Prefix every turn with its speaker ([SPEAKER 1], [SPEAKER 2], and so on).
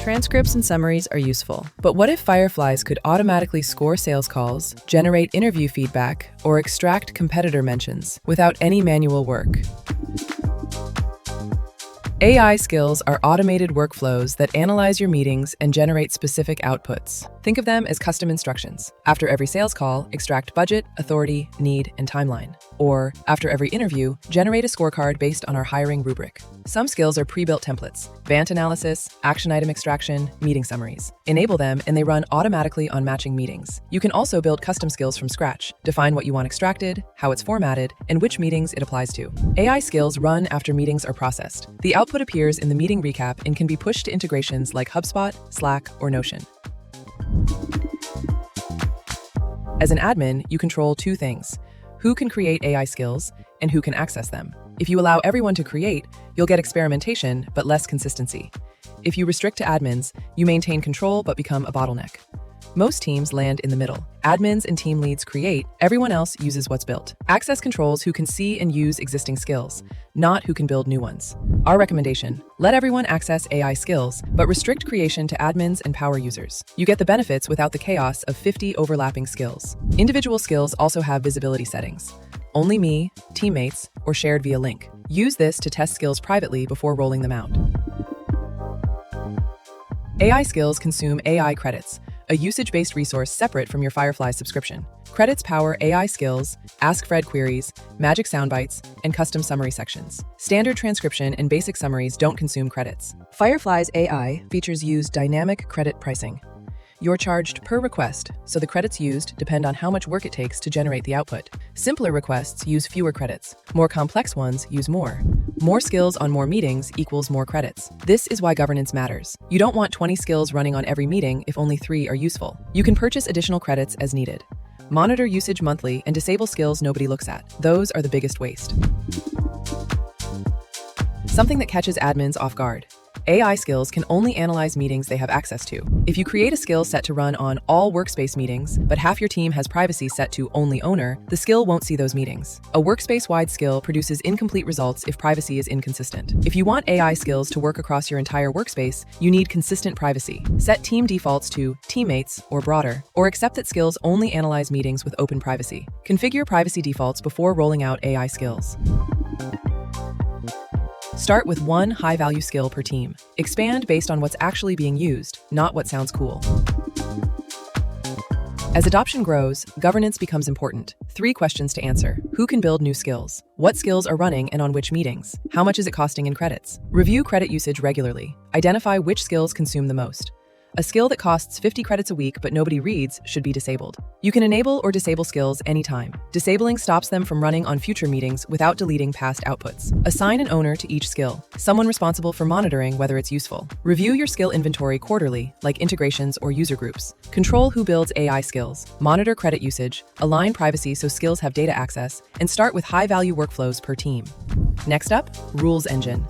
[SPEAKER 1] Transcripts and summaries are useful, but what if Fireflies could automatically score sales calls, generate interview feedback, or extract competitor mentions without any manual work? AI skills are automated workflows that analyze your meetings and generate specific outputs. Think of them as custom instructions. After every sales call, extract budget, authority, need, and timeline. Or, after every interview, generate a scorecard based on our hiring rubric. Some skills are pre-built templates: BANT analysis, action item extraction, meeting summaries. Enable them and they run automatically on matching meetings. You can also build custom skills from scratch. Define what you want extracted, how it's formatted, and which meetings it applies to. AI skills run after meetings are processed. The output appears in the meeting recap and can be pushed to integrations like HubSpot, Slack, or Notion. As an admin, you control two things: who can create AI skills and who can access them. If you allow everyone to create, you'll get experimentation but less consistency. If you restrict to admins, you maintain control but become a bottleneck. Most teams land in the middle. Admins and team leads create, everyone else uses what's built. Access controls who can see and use existing skills, not who can build new ones. Our recommendation: let everyone access AI skills, but restrict creation to admins and power users. You get the benefits without the chaos of 50 overlapping skills. Individual skills also have visibility settings: only me, teammates, or shared via link. Use this to test skills privately before rolling them out. AI skills consume AI credits, a usage-based resource separate from your Fireflies subscription. Credits power AI skills, Ask Fred queries, magic soundbites, and custom summary sections. Standard transcription and basic summaries don't consume credits. Fireflies AI features use dynamic credit pricing. You're charged per request, so the credits used depend on how much work it takes to generate the output. Simpler requests use fewer credits. More complex ones use more. More skills on more meetings equals more credits. This is why governance matters. You don't want 20 skills running on every meeting if only 3 are useful. You can purchase additional credits as needed. Monitor usage monthly and disable skills nobody looks at. Those are the biggest waste. Something that catches admins off guard: AI skills can only analyze meetings they have access to. If you create a skill set to run on all workspace meetings, but half your team has privacy set to only owner, the skill won't see those meetings. A workspace-wide skill produces incomplete results if privacy is inconsistent. If you want AI skills to work across your entire workspace, you need consistent privacy. Set team defaults to teammates or broader, or accept that skills only analyze meetings with open privacy. Configure privacy defaults before rolling out AI skills. Start with one high-value skill per team. Expand based on what's actually being used, not what sounds cool. As adoption grows, governance becomes important. 3 questions to answer: who can build new skills? What skills are running and on which meetings? How much is it costing in credits? Review credit usage regularly. Identify which skills consume the most. A skill that costs 50 credits a week but nobody reads should be disabled. You can enable or disable skills anytime. Disabling stops them from running on future meetings without deleting past outputs. Assign an owner to each skill, someone responsible for monitoring whether it's useful. Review your skill inventory quarterly, like integrations or user groups. Control who builds AI skills. Monitor credit usage, align privacy so skills have data access, and start with high-value workflows per team. Next up, rules engine.